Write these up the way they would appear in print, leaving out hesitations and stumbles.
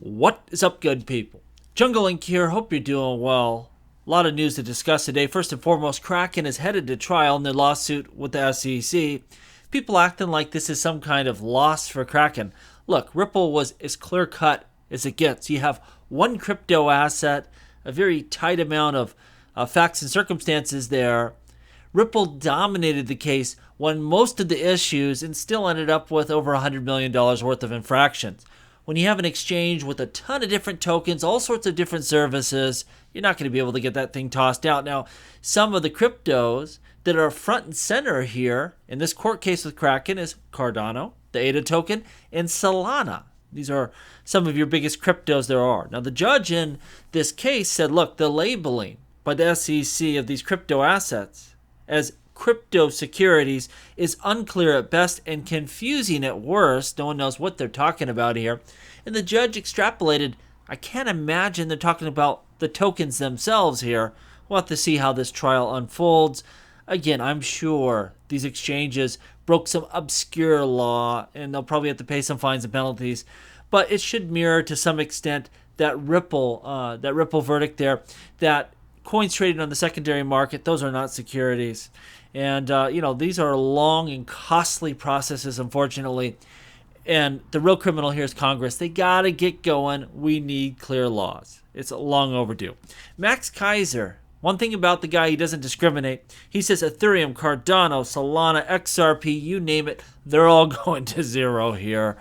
What is up, good people? Jungle Link here. Hope you're doing well. A lot of news to discuss today. First and foremost, Kraken is headed to trial in their lawsuit with the SEC. People acting like this is some kind of loss for Kraken. Look, Ripple was as clear-cut as it gets. You have one crypto asset, a very tight amount of facts and circumstances there. Ripple dominated the case, won most of the issues, and still ended up with over $100 million worth of infractions. When you have an exchange with a ton of different tokens, all sorts of different services, you're not going to be able to get that thing tossed out. Now, some of the cryptos that are front and center here in this court case with Kraken is Cardano, the ADA token, and Solana. These are some of your biggest cryptos there are. Now, the judge in this case said, look, the labeling by the SEC of these crypto assets as crypto securities is unclear at best and confusing at worst. No one knows what they're talking about here. And the judge extrapolated, I can't imagine they're talking about the tokens themselves here. We'll have to see how this trial unfolds. Again, I'm sure these exchanges broke some obscure law and they'll probably have to pay some fines and penalties. But it should mirror to some extent that Ripple verdict there, that coins traded on the secondary market, those are not securities. And, these are long and costly processes, unfortunately. And the real criminal here is Congress. They got to get going. We need clear laws. It's long overdue. Max Kaiser, one thing about the guy, he doesn't discriminate. He says Ethereum, Cardano, Solana, XRP, you name it, they're all going to zero here.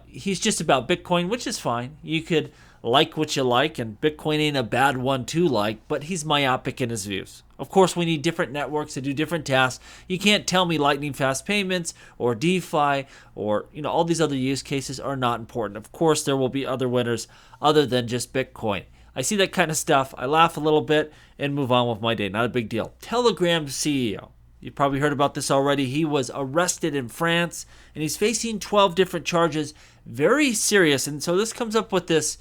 He's just about Bitcoin, which is fine. You could like what you like, and Bitcoin ain't a bad one to like, but he's myopic in his views. Of course, we need different networks to do different tasks. You can't tell me lightning fast payments or DeFi or, all these other use cases are not important. Of course, there will be other winners other than just Bitcoin. I see that kind of stuff. I laugh a little bit and move on with my day. Not a big deal. Telegram CEO. You've probably heard about this already. He was arrested in France and he's facing 12 different charges. Very serious. And so this comes up with this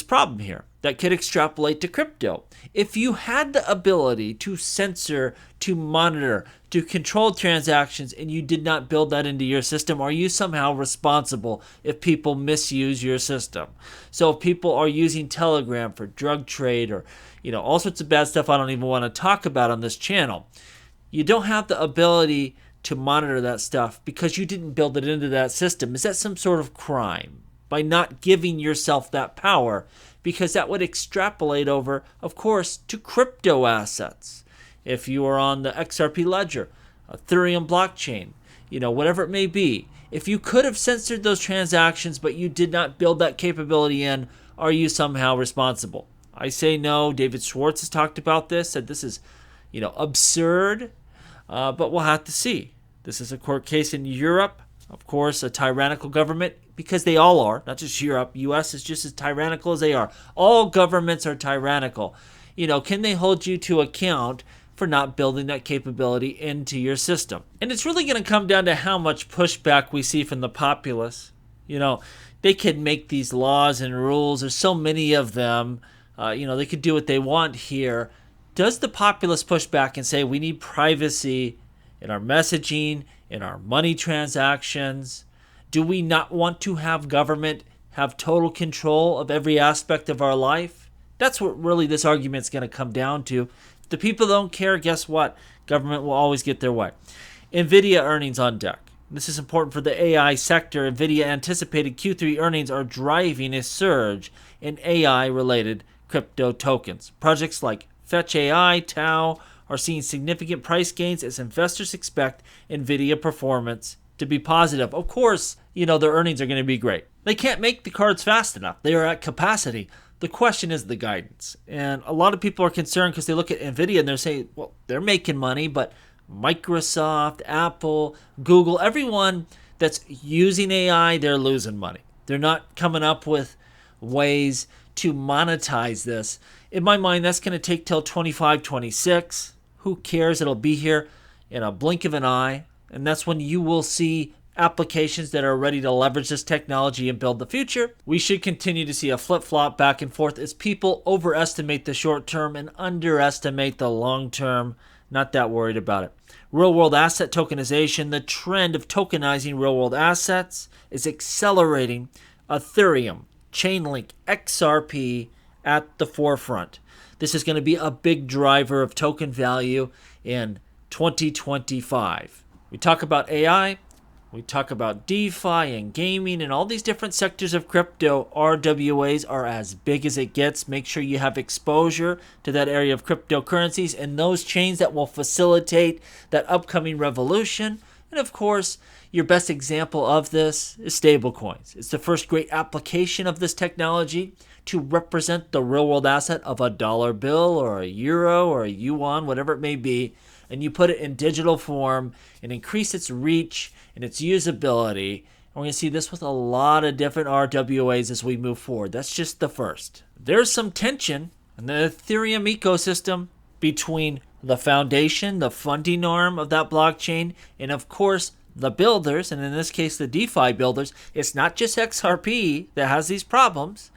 problem here that could extrapolate to crypto. If you had the ability to censor, to monitor, to control transactions, and you did not build that into your system, are you somehow responsible if people misuse your system? So if people are using Telegram for drug trade or, all sorts of bad stuff I don't even want to talk about on this channel, you don't have the ability to monitor that stuff because you didn't build it into that system. Is that some sort of crime? By not giving yourself that power, because that would extrapolate over, of course, to crypto assets. If you are on the XRP ledger, Ethereum blockchain, whatever it may be, if you could have censored those transactions, but you did not build that capability in, are you somehow responsible? I say no. David Schwartz has talked about this, said this is, absurd, but we'll have to see. This is a court case in Europe. Of course, a tyrannical government, because they all are, not just Europe. U.S. is just as tyrannical as they are. All governments are tyrannical. Can they hold you to account for not building that capability into your system? And it's really going to come down to how much pushback we see from the populace. They could make these laws and rules. There's so many of them. They could do what they want here. Does the populace push back and say we need privacy in our messaging, in our money transactions? Do we not want to have government have total control of every aspect of our life? That's what really this argument's going to come down to. If the people don't care, guess what? Government will always get their way. Nvidia earnings on deck. This is important for the AI sector. Nvidia anticipated Q3 earnings are driving a surge in AI-related crypto tokens. Projects like Fetch AI, Tau, are seeing significant price gains as investors expect Nvidia performance to be positive. Of course, their earnings are going to be great. They can't make the cards fast enough. They are at capacity. The question is the guidance. And a lot of people are concerned because they look at Nvidia and they're saying, well, they're making money, but Microsoft, Apple, Google, everyone that's using AI, they're losing money. They're not coming up with ways to monetize this. In my mind, that's going to take till 25, 26. Who cares? It'll be here in a blink of an eye. And that's when you will see applications that are ready to leverage this technology and build the future. We should continue to see a flip-flop back and forth as people overestimate the short term and underestimate the long term. Not that worried about it. Real-world asset tokenization. The trend of tokenizing real-world assets is accelerating. Ethereum, Chainlink, XRP at the forefront. This is going to be a big driver of token value in 2025. We talk about AI, we talk about DeFi and gaming and all these different sectors of crypto. RWAs are as big as it gets. Make sure you have exposure to that area of cryptocurrencies and those chains that will facilitate that upcoming revolution. And of course, your best example of this is stablecoins. It's the first great application of this technology to represent the real world asset of a dollar bill or a euro or a yuan, whatever it may be, and you put it in digital form and increase its reach and its usability. And we're going to see this with a lot of different RWAs as we move forward. That's just the first. There's some tension in the Ethereum ecosystem between the foundation, the funding arm of that blockchain, and of course, the builders, and in this case, the DeFi builders. It's not just XRP that has these problems.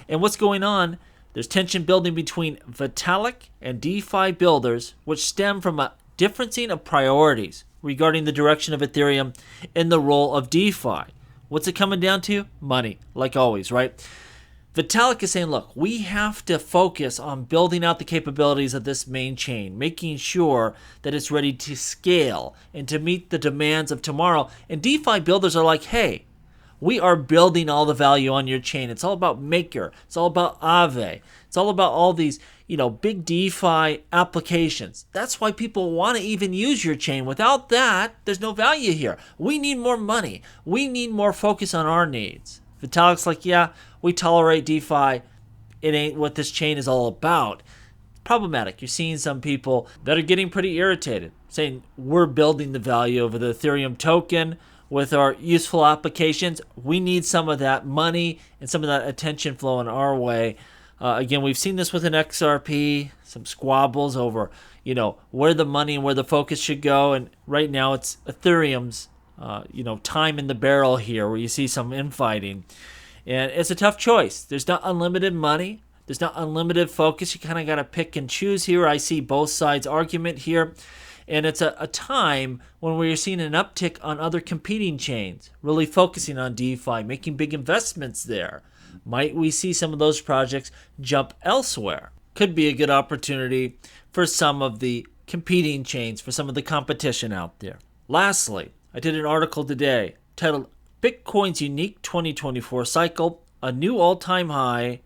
And what's going on? There's tension building between Vitalik and DeFi builders, which stem from a differencing of priorities regarding the direction of Ethereum and the role of DeFi. What's it coming down to? Money, like always, right? Vitalik is saying, look, we have to focus on building out the capabilities of this main chain, making sure that it's ready to scale and to meet the demands of tomorrow. And DeFi builders are like, hey, we are building all the value on your chain. It's all about Maker. It's all about Aave. It's all about all these, big DeFi applications. That's why people want to even use your chain. Without that, there's no value here. We need more money. We need more focus on our needs. Vitalik's like, yeah, we tolerate DeFi. It ain't what this chain is all about. Problematic. You're seeing some people that are getting pretty irritated, saying we're building the value of the Ethereum token with our useful applications. We need some of that money and some of that attention flowing our way. Again, we've seen this with an XRP, some squabbles over, where the money and where the focus should go. And right now it's Ethereum's, time in the barrel here where you see some infighting. And it's a tough choice. There's not unlimited money. There's not unlimited focus. You kind of got to pick and choose here. I see both sides' argument here. And it's a time when we're seeing an uptick on other competing chains, really focusing on DeFi, making big investments there. Might we see some of those projects jump elsewhere? Could be a good opportunity for some of the competing chains, for some of the competition out there. Lastly, I did an article today titled Bitcoin's Unique 2024 Cycle, a new all-time high,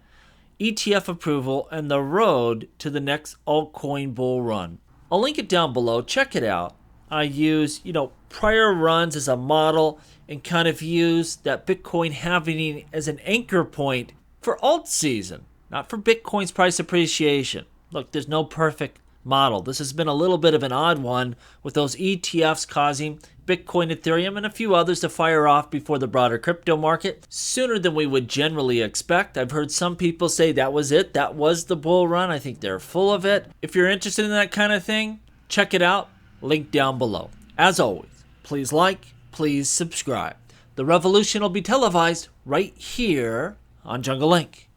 ETF approval, and the road to the next altcoin bull run. I'll link it down below. Check it out. I use, prior runs as a model and kind of use that Bitcoin halving as an anchor point for alt season, not for Bitcoin's price appreciation. Look, there's no perfect model. This has been a little bit of an odd one with those ETFs causing Bitcoin, Ethereum, and a few others to fire off before the broader crypto market sooner than we would generally expect. I've heard some people say that was it. That was the bull run. I think they're full of it. If you're interested in that kind of thing, check it out. Link down below. As always, please like, please subscribe. The revolution will be televised right here on Jungle Link.